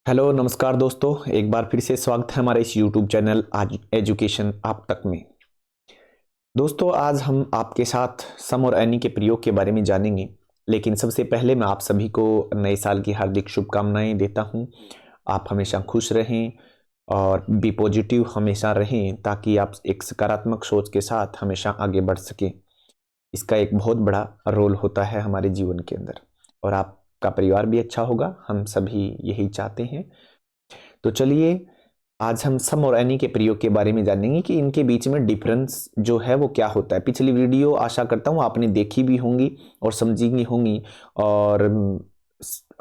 Hello नमस्कार दोस्तों, एक बार फिर से स्वागत है हमारे इस यूट्यूब चैनल आज एजुकेशन आप तक में। दोस्तों, आज हम आपके साथ सम और एनी के प्रयोग के बारे में जानेंगे, लेकिन सबसे पहले मैं आप सभी को नए साल की हार्दिक शुभकामनाएं देता हूं। आप हमेशा खुश रहें और बी पॉजिटिव हमेशा रहें, ताकि आप एक सकारात्मक सोच के साथ हमेशा आगे बढ़ सकें। इसका एक बहुत बड़ा रोल होता है हमारे जीवन के अंदर, और आपका परिवार भी अच्छा होगा, हम सभी यही चाहते हैं। तो चलिए, आज हम सम और एनी के प्रयोग के बारे में जानेंगे कि इनके बीच में डिफरेंस जो है वो क्या होता है। पिछली वीडियो आशा करता हूँ आपने देखी भी होंगी और समझी भी होंगी। और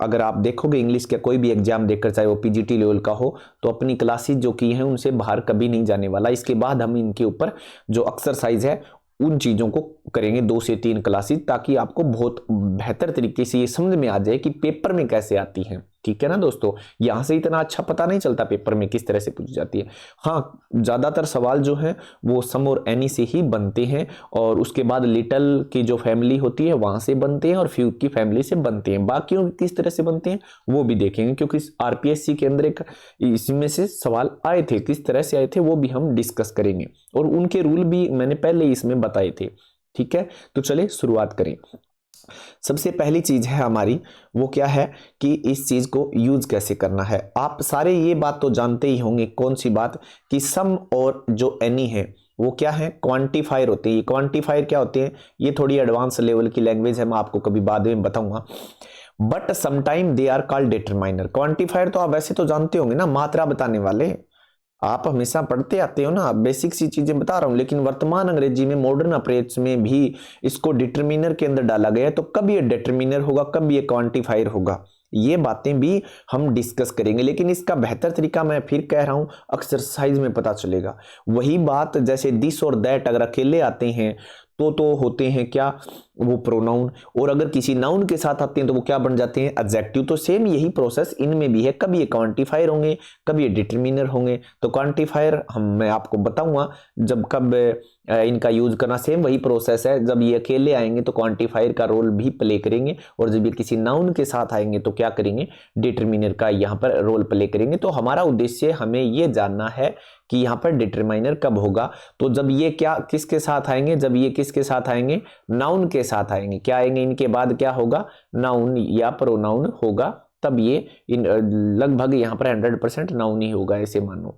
अगर आप देखोगे इंग्लिश का कोई भी एग्जाम देखकर, चाहे वो पीजीटी लेवल का हो, तो अपनी क्लासेस जो की हैं उनसे बाहर कभी नहीं जाने वाला। इसके बाद हम इनके ऊपर जो एक्सरसाइज है उन चीज़ों को करेंगे 2 से 3 क्लासेस, ताकि आपको बहुत बेहतर तरीके से ये समझ में आ जाए कि पेपर में कैसे आती हैं। ठीक है ना दोस्तों, यहाँ से इतना अच्छा पता नहीं चलता पेपर में किस तरह से पूछी जाती है। हाँ, ज़्यादातर सवाल जो है वो सम और एनी से ही बनते हैं, और उसके बाद लिटल की जो फैमिली होती है वहाँ से बनते हैं, और फ्यू की फैमिली से बनते हैं। बाकियों किस तरह से बनते हैं वो भी देखेंगे, क्योंकि आरपीएससी के अंदर एक इसमें से सवाल आए थे, किस तरह से आए थे वो भी हम डिस्कस करेंगे, और उनके रूल भी मैंने पहले ही इसमें बताए थे। ठीक है, तो चलिए शुरुआत करें। सबसे पहली चीज है हमारी, वो क्या है कि इस चीज को यूज कैसे करना है। आप सारे ये बात तो जानते ही होंगे, कौन सी बात, कि सम और जो एनी है वो क्या है, क्वांटिफायर होते हैं। ये क्वांटिफायर क्या होते हैं, ये थोड़ी एडवांस लेवल की लैंग्वेज है, मैं आपको कभी बाद में बताऊंगा। But sometime they are called determiner. Quantifier तो आप वैसे तो जानते होंगे ना, मात्रा बताने वाले, आप हमेशा पढ़ते आते हो ना, बेसिक सी चीजें बता रहा हूं। लेकिन वर्तमान अंग्रेजी में, मॉडर्न अप्रोच में भी इसको डिटरमिनर के अंदर डाला गया है। तो कब ये डिटरमिनर होगा, कब ये क्वांटिफायर होगा, ये बातें भी हम डिस्कस करेंगे। लेकिन इसका बेहतर तरीका मैं फिर कह रहा हूं, एक्सरसाइज में पता चलेगा। वही बात जैसे दिस और दैट अगर अकेले आते हैं तो होते हैं क्या, वो प्रोनाउन। और अगर किसी नाउन के साथ आते हैं तो वो क्या बन जाते हैं, एडजेक्टिव। तो सेम यही प्रोसेस इनमें भी है, कब ये क्वांटिफायर होंगे, कब ये डिटरमिनर होंगे। तो क्वांटिफायर मैं आपको बताऊंगा जब कब इनका यूज करना। सेम वही प्रोसेस है, जब ये अकेले आएंगे तो क्वांटिफायर का रोल भी प्ले करेंगे, और जब ये किसी नाउन के साथ आएंगे तो क्या करेंगे, डिटरमिनर का यहाँ पर रोल प्ले करेंगे। तो हमारा उद्देश्य हमें ये जानना है कि यहाँ पर डिटरमाइनर कब होगा। तो जब ये क्या किसके साथ आएंगे, जब ये किसके साथ आएंगे, नाउन के साथ आएंगे। क्या आएंगे, इनके बाद क्या होगा, नाउन या प्रोनाउन होगा, तब ये लगभग यहाँ पर 100% नाउन ही होगा, ऐसे मानो।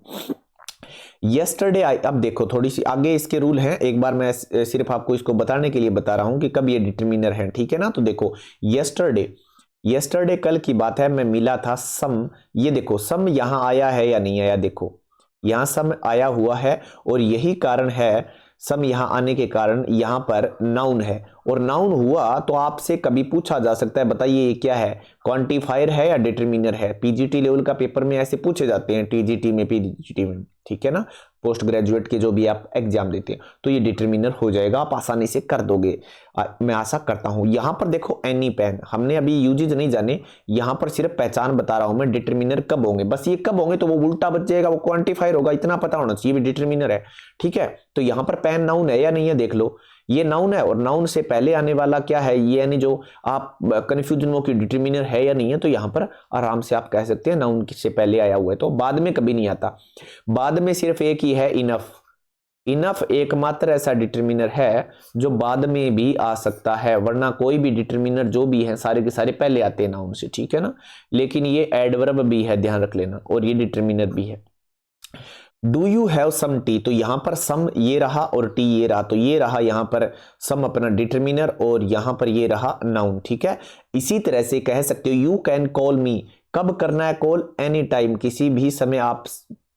यस्टरडे आई, अब देखो थोड़ी सी आगे इसके रूल हैं, एक बार मैं सिर्फ आपको इसको बताने के लिए बता रहा हूं कि कब ये डिटरमिनर है। ठीक है ना, तो देखो यस्टरडे, यस्टरडे कल की बात है, मैं मिला था सम। ये देखो सम यहां आया है या नहीं आया, देखो यहां सम आया हुआ है, और यही कारण है, सम यहां आने के कारण यहां पर नाउन है। और नाउन हुआ तो आपसे कभी पूछा जा सकता है, बताइए ये क्या है, क्वांटिफायर है या डिटरमिनर है। पीजीटी लेवल का पेपर में ऐसे पूछे जाते हैं, टीजीटी में, पीजीटी में, ठीक है ना, पोस्ट ग्रेजुएट के जो भी आप एग्जाम देते हैं। तो ये डिटरमिनर हो जाएगा, आप आसानी से कर दोगे, मैं आशा करता हूं। यहां पर देखो एनी पेन, हमने अभी यूजेज नहीं जाने, यहां पर सिर्फ पहचान बता रहा हूं मैं, डिटरमिनर कब होंगे, बस ये कब होंगे तो वो उल्टा बच जाएगा, वो क्वांटिफायर होगा, इतना पता होना चाहिए भी डिटरमिनर है। ठीक है, तो यहां पर पेन नाउन है या नहीं है, देख लो ये नाउन है, और नाउन से पहले आने वाला क्या है, ये यानी जो आप कंफ्यूजन हो कि डिटरमिनर है या नहीं है, तो यहां पर आराम से आप कह सकते हैं नाउन से पहले आया हुआ है, तो बाद में कभी नहीं आता। बाद में सिर्फ एक ही है, इनफ। इनफ एकमात्र ऐसा डिटरमिनर है जो बाद में भी आ सकता है, वरना कोई भी डिटरमिनर जो भी है सारे के सारे पहले आते हैं नाउन से। ठीक है ना, लेकिन ये एडवर्ब भी है, ध्यान रख लेना, और ये डिटरमिनर भी है। Do you have some tea, तो यहां पर सम ये रहा और टी ये रहा, तो ये रहा यहां पर सम अपना डिटरमिनर, और यहां पर ये रहा नाउन। ठीक है, इसी तरह से कह सकते हो यू कैन कॉल मी, कब करना है कॉल, एनी टाइम, किसी भी समय आप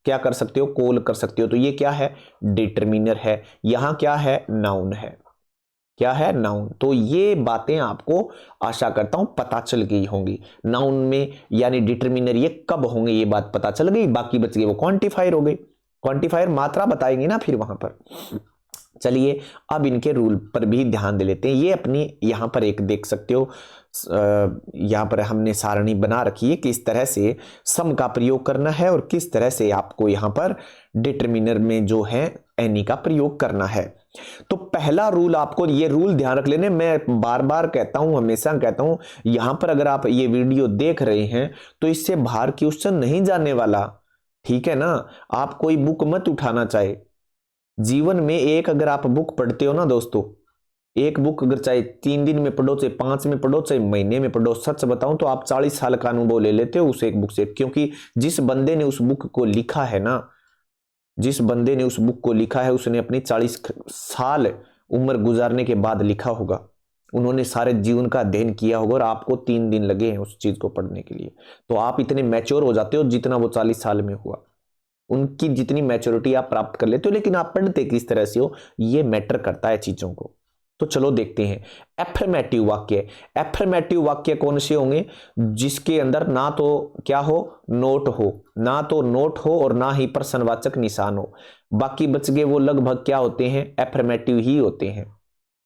क्या कर सकते हो, कॉल कर सकते हो। तो ये क्या है, डिटरमिनर है, यहां क्या है, नाउन है, क्या है, नाउन। तो ये बातें आपको आशा करता हूं पता चल गई होंगी। नाउन में यानी डिटरमिनर ये कब होंगे, ये बात पता चल गई, बाकी बच गई वो क्वांटिफायर हो गई। क्वांटिफायर मात्रा बताएंगे ना फिर वहां पर। चलिए अब इनके रूल पर भी ध्यान दे लेते हैं। ये अपनी यहां पर एक देख सकते हो, यहां पर हमने सारणी बना रखी है किस तरह से सम का प्रयोग करना है, और किस तरह से आपको यहां पर डिटरमिनर में जो है एनी का प्रयोग करना है। तो पहला रूल, आपको ये रूल ध्यान रख लेने, मैं बार बार कहता हूं, हमेशा कहता हूं, यहां पर अगर आप ये वीडियो देख रहे हैं तो इससे बाहर क्वेश्चन नहीं जाने वाला, ठीक है ना। आप कोई बुक मत उठाना चाहे जीवन में। एक अगर आप बुक पढ़ते हो ना दोस्तों, एक बुक अगर चाहे 3 दिन में पढ़ो, चाहे 5 में पढ़ो, चाहे महीने में पढ़ो, सच बताऊं तो आप 40 साल का अनुभव ले लेते हो उस एक बुक से। क्योंकि जिस बंदे ने उस बुक को लिखा है ना, जिस बंदे ने उस बुक को लिखा है, उसने अपनी 40 साल उम्र गुजारने के बाद लिखा होगा। उन्होंने सारे जीवन का अध्ययन किया होगा और आपको 3 दिन लगे हैं उस चीज को पढ़ने के लिए। तो आप इतने मैच्योर हो जाते हो जितना वो 40 साल में हुआ, उनकी जितनी मैच्योरिटी आप प्राप्त कर लेते हो। लेकिन आप पढ़ते किस तरह से हो, ये मैटर करता है चीजों को। तो चलो देखते हैं एफर्मेटिव वाक्य। एफर्मेटिव वाक्य कौन से होंगे? जिसके अंदर ना तो क्या हो, नोट हो, ना तो नोट हो और ना ही प्रश्नवाचक निशान हो। बाकी बच गए वो लगभग क्या होते हैं, एफर्मेटिव ही होते हैं।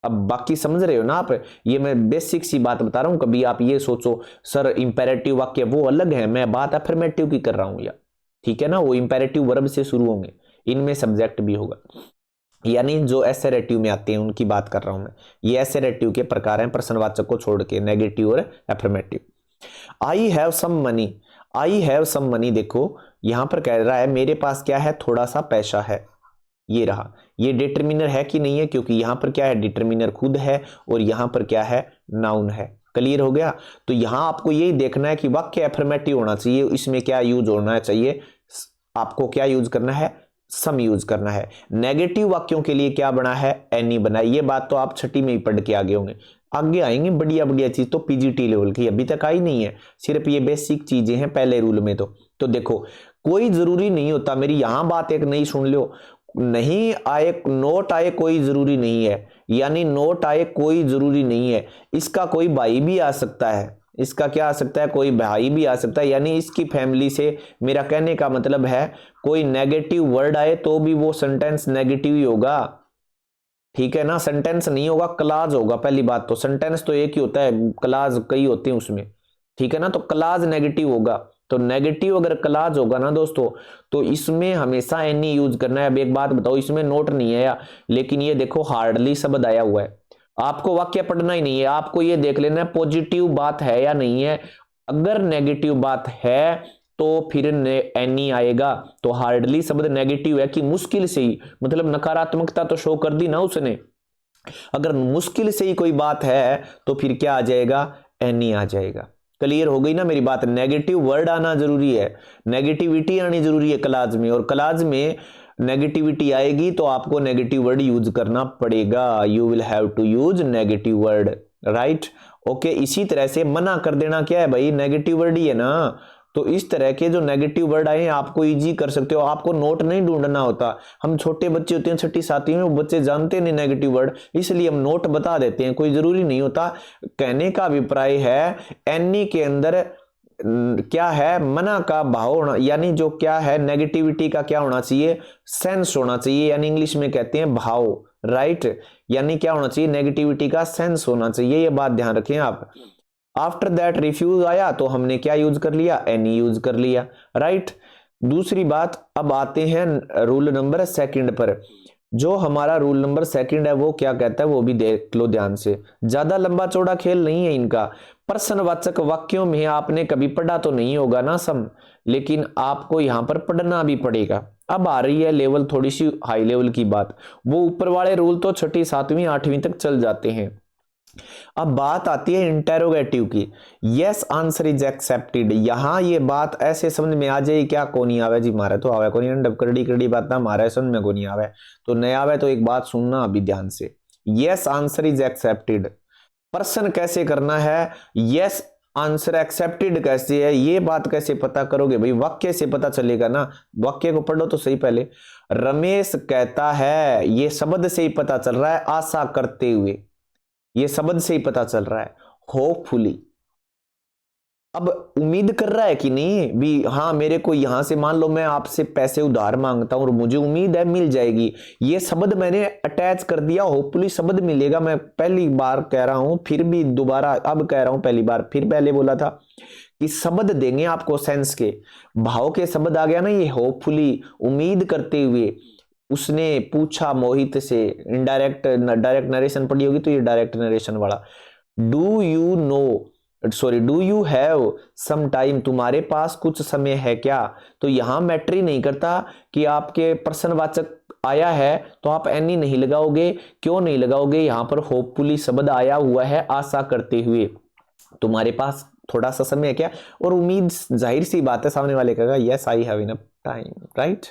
अब बाकी समझ रहे हो ना आप, ये मैं बेसिक सी बात बता रहा हूं। कभी आप ये सोचो सर इंपेरेटिव वाक्य वो अलग है, मैं बात एफर्मेटिव की कर रहा हूं, या ठीक है ना, वो इंपेरेटिव वर्ब से शुरू होंगे, इनमें सब्जेक्ट भी होगा। यानी जो एसेरेटिव में आते हैं उनकी बात कर रहा हूं मैं। ये एसेरेटिव के प्रकार हैं प्रश्नवाचक को छोड़ के, नेगेटिव और affirmative. I have some money, I have some money, देखो यहां पर कह रहा है मेरे पास क्या है, थोड़ा सा पैसा है। ये रहा, ये डिटरमिनर है कि नहीं है, क्योंकि यहां पर क्या है, डिटरमिनर खुद है और यहां पर क्या है, नाउन है। क्लियर हो गया। तो यहां आपको यही देखना है कि वाक्य एफर्मेटिव होना चाहिए, इसमें क्या यूज होना चाहिए, आपको क्या यूज करना है, सम यूज करना है। नेगेटिव वाक्यों के लिए क्या बना है, एनी बना है। ये बात तो आप छठी में ही पढ़ के आगे होंगे, आगे आएंगे बढ़िया बढ़िया चीज तो पीजीटी लेवल की, अभी तक आई नहीं है, सिर्फ ये बेसिक चीजें हैं पहले रूल में। तो देखो कोई जरूरी नहीं होता, मेरी यहां बात एक नहीं सुन लो, नहीं आए, नोट आए कोई जरूरी नहीं है, यानी नोट आए कोई जरूरी नहीं है, इसका कोई भाई भी आ सकता है, इसका क्या आ सकता है, कोई भाई भी आ सकता है। यानी इसकी फैमिली से, मेरा कहने का मतलब है कोई नेगेटिव वर्ड आए तो भी वो सेंटेंस नेगेटिव ही होगा, ठीक है ना। सेंटेंस नहीं होगा, क्लाज होगा। पहली बात तो सेंटेंस तो एक ही होता है, क्लाज कई होते हैं उसमें, ठीक है ना। तो क्लाज नेगेटिव होगा, तो नेगेटिव अगर क्लाज होगा ना दोस्तों, तो इसमें हमेशा एनी यूज करना है। अब एक बात बताओ, इसमें नोट नहीं आया, लेकिन ये देखो हार्डली शब्द आया हुआ है। आपको वाक्य पढ़ना ही नहीं है, आपको ये देख लेना है पॉजिटिव बात है या नहीं है। अगर नेगेटिव बात है तो फिर एनी आएगा। तो हार्डली शब्द नेगेटिव है कि मुश्किल से ही, मतलब नकारात्मकता तो शो कर दी ना उसने। अगर मुश्किल से ही कोई बात है तो फिर क्या आ जाएगा, एनी आ जाएगा। क्लियर हो गई ना मेरी बात। नेगेटिव वर्ड आना जरूरी है, नेगेटिविटी आनी जरूरी है क्लाज में, और क्लाज में नेगेटिविटी आएगी तो आपको नेगेटिव वर्ड यूज करना पड़ेगा। You will have to use negative word, right, okay. इसी तरह से मना कर देना क्या है भाई, नेगेटिव वर्ड ही है ना। तो इस तरह के जो नेगेटिव वर्ड आए हैं आपको इजी कर सकते हो, आपको नोट नहीं ढूंढना होता। हम छोटे बच्चे होते हैं 6ठी 7वीं में, वो बच्चे जानते नहीं नेगेटिव वर्ड, इसलिए हम नोट बता देते हैं, कोई जरूरी नहीं होता। कहने का अभिप्राय है एनी के अंदर क्या है, मना का भाव होना, यानी जो क्या है नेगेटिविटी का क्या होना चाहिए, सेंस होना चाहिए, यानी इंग्लिश में कहते हैं भाव, राइट। यानी क्या होना चाहिए, नेगेटिविटी का सेंस होना चाहिए, ये बात ध्यान रखें आप। आफ्टर दैट रिफ्यूज आया तो हमने क्या यूज कर लिया, एनी यूज कर लिया, राइट। दूसरी बात, अब आते हैं रूल नंबर 2 पर। जो हमारा रूल नंबर 2 है वो क्या कहता है, वो भी देख लो ध्यान से। ज्यादा लंबा चौड़ा खेल नहीं है इनका। प्रश्नवाचक वाक्यों में आपने कभी पढ़ा तो नहीं होगा ना सम, लेकिन आपको यहां पर पढ़ना भी पड़ेगा। अब आ रही है लेवल थोड़ी सी हाई लेवल की बात, वो ऊपर वाले रूल तो 6ठी 7वीं 8वीं तक चल जाते हैं। अब बात आती है इंटेरोगेटिव की। यस आंसर इज एक्सेप्टेड, यहां ये बात ऐसे समझ में आ जाए, क्या कोनी आवे जी मारे तो आवे कोनी, डब करड़ी करड़ी बात ना मारे समझ में कोनी आवे तो नहीं आवे। तो एक बात सुनना अभी ध्यान से, यस आंसर इज एक्सेप्टेड प्रश्न कैसे करना है, यस आंसर एक्सेप्टेड कैसे है, ये बात कैसे पता करोगे भाई, वाक्य से पता चलेगा ना। वाक्य को पढ़ो तो सही पहले। रमेश कहता है, ये शब्द से ही पता चल रहा है, आशा करते हुए, ये शब्द से ही पता चल रहा है। होपफुली, अब उम्मीद कर रहा है कि नहीं भी, हाँ मेरे को यहां से मान लो मैं आपसे पैसे उधार मांगता हूं और मुझे उम्मीद है मिल जाएगी, ये शब्द मैंने अटैच कर दिया, होपफुली शब्द मिलेगा। मैं पहली बार कह रहा हूं, फिर भी दोबारा अब कह रहा हूं, पहली बार फिर पहले बोला था कि शब्द देंगे आपको सेंस के, भाव के शब्द आ गया ना, ये होपफुली उम्मीद करते हुए, उसने पूछा मोहित से, इनडायरेक्ट डायरेक्ट नरेशन पढ़ी होगी तो ये डायरेक्ट नरेशन वाला। Do you know, sorry, do you have some time, तुम्हारे पास कुछ समय है क्या। तो यहां मैटर नहीं करता कि आपके प्रश्नवाचक आया है तो आप एनी नहीं लगाओगे। क्यों नहीं लगाओगे, यहां पर होपफुली शब्द आया हुआ है आशा करते हुए, तुम्हारे पास थोड़ा सा समय है क्या, और उम्मीद, जाहिर सी बात है सामने वाले कहेगा yes I have enough time, right.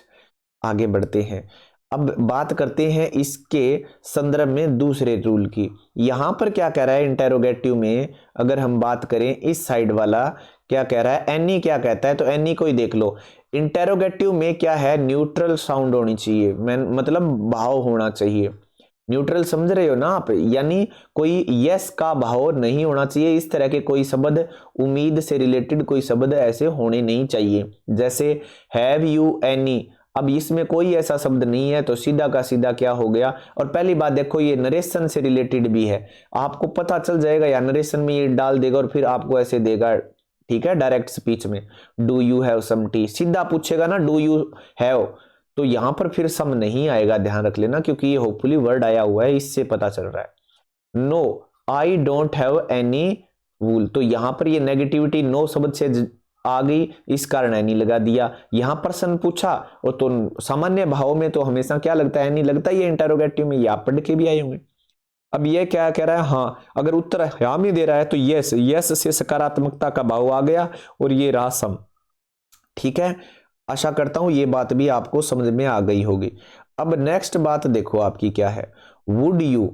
आगे बढ़ते हैं, अब बात करते हैं इसके संदर्भ में दूसरे रूल की। यहां पर क्या कह रहा है इंटेरोगेटिव में, अगर हम बात करें इस साइड वाला क्या कह रहा है, एनी क्या कहता है, तो एनी को ही देख लो। इंटेरोगेटिव में क्या है, न्यूट्रल साउंड होनी चाहिए, मतलब भाव होना चाहिए। न्यूट्रल समझ रहे हो ना आप, यानी कोई यस का भाव नहीं होना चाहिए। इस तरह के कोई शब्द, उम्मीद से रिलेटेड कोई शब्द ऐसे होने नहीं चाहिए। जैसे हैव यू एनी, अब इसमें कोई ऐसा शब्द नहीं है तो सीधा का सीधा क्या हो गया। और पहली बात देखो, ये नरेशन से रिलेटेड भी है, आपको पता चल जाएगा या नरेशन में ये डाल देगा और फिर आपको ऐसे देगा, ठीक है। डायरेक्ट स्पीच में do you have some tea, सीधा पूछेगा ना डू यू हैव, तो यहां पर फिर सम नहीं आएगा, ध्यान रख लेना, क्योंकि ये होपफुली वर्ड आया हुआ है, इससे पता चल रहा है। No I don't have any wool, तो यहां पर ये नेगेटिविटी नो शब्द से आ गई, इस कारण एनी लगा दिया। यहां प्रश्न पूछा और तो सामान्य भाव में तो हमेशा क्या लगता है, एनी लगता ही है इंटरोगेटिव में, ये आप पढ़ के भी आए होंगे। अब ये क्या कह रहा है, हाँ, अगर उत्तर हाँ में दे रहा है तो यस, यस से सकारात्मकता का भाव आ गया और ये रहा सम, ठीक है। आशा करता हूं ये बात भी आपको समझ में आ गई होगी। अब नेक्स्ट बात देखो आपकी क्या है, वुड यू,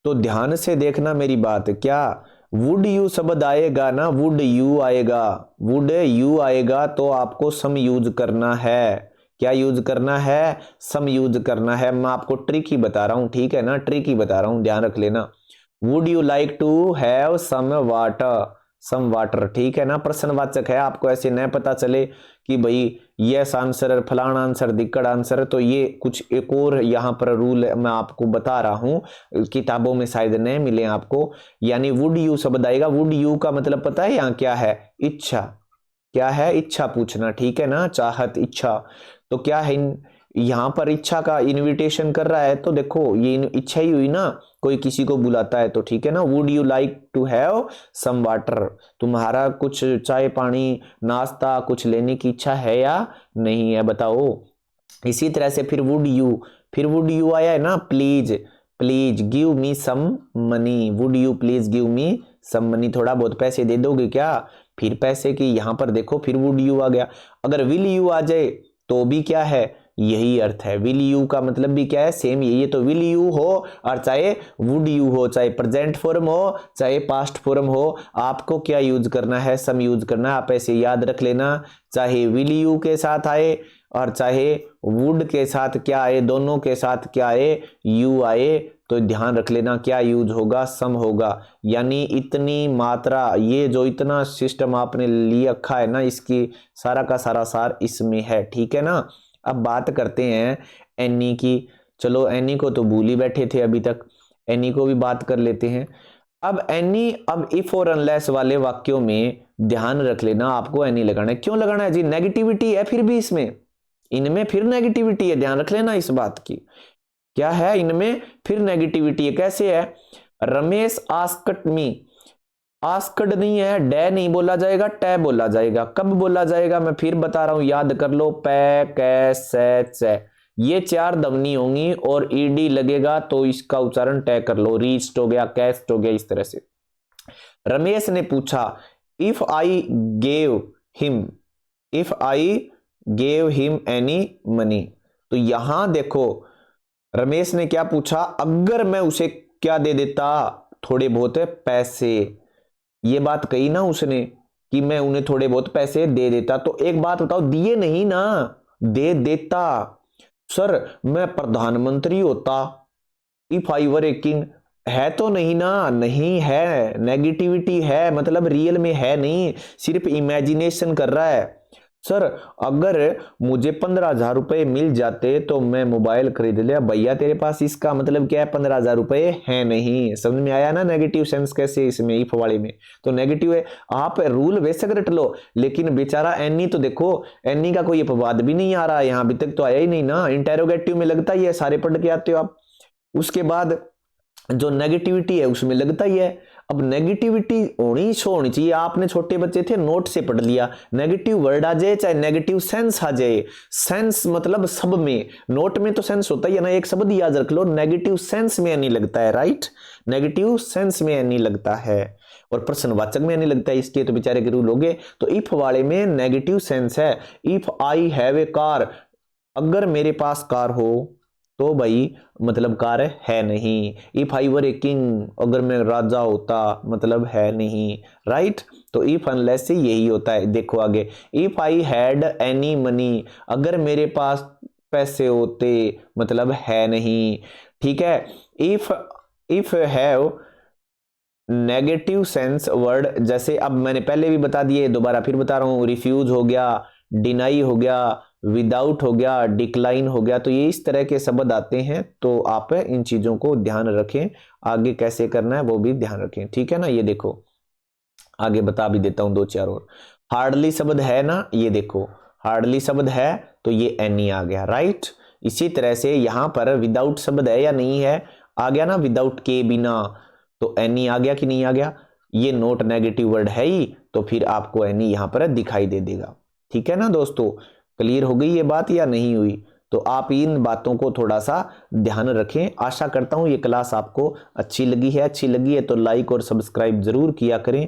तो ध्यान से देखना मेरी बात, क्या वुड यू शब्द आएगा ना, वुड यू आएगा, वुड यू आएगा तो आपको सम यूज करना है। क्या यूज करना है, सम यूज करना है। मैं आपको ट्रिक ही बता रहा हूं, ठीक है ना, ट्रिक ही बता रहा हूं, ध्यान रख लेना। Would you like to have some water, some water, ठीक है ना, प्रश्नवाचक है, आपको ऐसे न पता चले कि भाई यस आंसर, फलाना आंसर, दिक्कत आंसर, तो ये कुछ एक और यहाँ पर रूल मैं आपको बता रहा हूं, किताबों में शायद न मिले आपको। यानी वुड यू शब्द आएगा, वुड यू का मतलब पता है यहाँ क्या है, इच्छा, क्या है, इच्छा पूछना, ठीक है ना, चाहत, इच्छा। तो क्या है, यहां पर इच्छा का इनविटेशन कर रहा है, तो देखो ये इच्छा ही हुई ना, कोई किसी को बुलाता है तो, ठीक है ना। Would you like to have some water, तुम्हारा कुछ चाय पानी नाश्ता कुछ लेने की इच्छा है या नहीं है, बताओ। इसी तरह से फिर वुड यू आया है ना, please, please give me some money, would you please give me some money, थोड़ा बहुत पैसे दे दोगे क्या, फिर पैसे की, यहां पर देखो फिर वुड यू आ गया। अगर विल यू आ जाए तो भी क्या है, यही अर्थ है। विल यू का मतलब भी क्या है, सेम यही है। तो विल यू हो और चाहे वुड यू हो, चाहे प्रेजेंट फॉर्म हो चाहे पास्ट फॉर्म हो, आपको क्या यूज करना है, सम यूज करना है। आप ऐसे याद रख लेना, चाहे विल यू के साथ आए और चाहे वुड के साथ क्या आए, दोनों के साथ क्या आए, यू आए, तो ध्यान रख लेना क्या यूज होगा, सम होगा। यानी इतनी मात्रा, ये जो इतना सिस्टम आपने लिया रखा है ना, इसकी सारा का सारा सार इसमें है, ठीक है ना। अब बात करते हैं एनी की, चलो एनी को तो भूल ही बैठे थे अभी तक, एनी को भी बात कर लेते हैं। अब एनी, अब इफ और अनलेस वाले वाक्यों में ध्यान रख लेना, आपको एनी लगाना है। क्यों लगाना है जी, नेगेटिविटी है फिर भी इसमें, इनमें फिर नेगेटिविटी है, ध्यान रख लेना इस बात की। क्या है, इनमें फिर नेगेटिविटी है। कैसे है, रमेश आस्क्ड मी, आस्क्ड नहीं है, डे नहीं बोला जाएगा, टे बोला जाएगा। कब बोला जाएगा, मैं फिर बता रहा हूं, याद कर लो, पे, कै, से, चे, ये चार ध्वनि होंगी और ईडी लगेगा तो इसका उच्चारण टे कर लो, रीच्ड हो गया, कैस्ट हो गया, इस तरह से। रमेश ने पूछा, if I gave him, if I gave him any money, तो यहां देखो रमेश ने क्या पूछा, अगर मैं उसे क्या दे देता, थोड़े बहुत पैसे। ये बात कही ना उसने कि मैं उन्हें थोड़े बहुत पैसे दे देता, तो एक बात बताओ, दिए नहीं ना, दे देता। सर मैं प्रधानमंत्री होता, if I were a king, है तो नहीं ना, नहीं है, नेगेटिविटी है, मतलब रियल में है नहीं, सिर्फ इमेजिनेशन कर रहा है। सर अगर मुझे 15,000 रुपये मिल जाते तो मैं मोबाइल खरीद लिया। भैया तेरे पास इसका मतलब क्या है, 15,000 रुपये है नहीं। समझ में आया ना नेगेटिव सेंस कैसे इसमें इफ वाले में। तो नेगेटिव है, आप रूल बेशक रट लो, लेकिन बेचारा एनी तो देखो, एनी का कोई अपवाद भी नहीं आ रहा है यहाँ, अभी तक तो आया ही नहीं ना। इंटेरोगेटिव में लगता ही है, सारे पढ़ के आते हो आप। उसके बाद जो नेगेटिविटी है उसमें लगता ही है। अब नेगेटिविटी होनी शो होनी चाहिए। आपने छोटे बच्चे थे नोट से पढ़ लिया, नेगेटिव वर्ड आ जाए चाहे नेगेटिव सेंस आ जाए, सेंस मतलब सब में, नोट में तो सेंस होता ही है ना, एक शब्द याद रख लो, नेगेटिव सेंस में नहीं लगता है, राइट, नेगेटिव सेंस में नहीं लगता है और प्रश्नवाचक में नहीं लगता है, इसके तो बेचारे के रूल हो गए। तो इफ वाले में नेगेटिव सेंस है। If I have a car, अगर मेरे पास कार हो तो भाई मतलब कार है नहीं। If I were a king, अगर मैं राजा होता मतलब है नहीं, राइट। तो इफ अनलेस से यही होता है। देखो आगे, if I had any money, अगर मेरे पास पैसे होते मतलब है नहीं, ठीक है। If have negative sense word, जैसे अब मैंने पहले भी बता दिए, दोबारा फिर बता रहा हूं, रिफ्यूज हो गया, डिनाई हो गया, विदाउट हो गया, डिक्लाइन हो गया। तो ये इस तरह के शब्द आते हैं, तो आप इन चीजों को ध्यान रखें, आगे कैसे करना है वो भी ध्यान रखें, ठीक है ना। ये देखो आगे बता भी देता हूं दो चार और। हार्डली शब्द है ना, ये देखो हार्डली शब्द है तो ये एनी आ गया, राइट। इसी तरह से यहां पर विदाउट शब्द है या नहीं है, आ गया ना, विदाउट के बिना, तो एनी आ गया कि नहीं आ गया। ये नोट नेगेटिव वर्ड है ही, तो फिर आपको एनी यहां पर दिखाई दे देगा, ठीक है ना दोस्तों। क्लियर हो गई ये बात या नहीं हुई। तो आप इन बातों को थोड़ा सा ध्यान रखें। आशा करता हूं ये क्लास आपको अच्छी लगी है। अच्छी लगी है तो लाइक और सब्सक्राइब जरूर किया करें,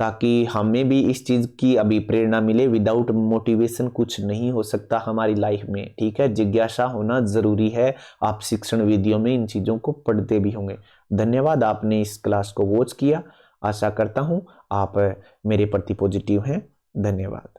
ताकि हमें भी इस चीज की अभी प्रेरणा मिले। विदाउट मोटिवेशन कुछ नहीं हो सकता हमारी लाइफ में, ठीक है। जिज्ञासा होना जरूरी है। आप शिक्षण वीडियो में इन चीजों को पढ़ते भी होंगे। धन्यवाद, आपने इस क्लास को वॉच किया। आशा करता हूं आप मेरे प्रति पॉजिटिव हैं। धन्यवाद।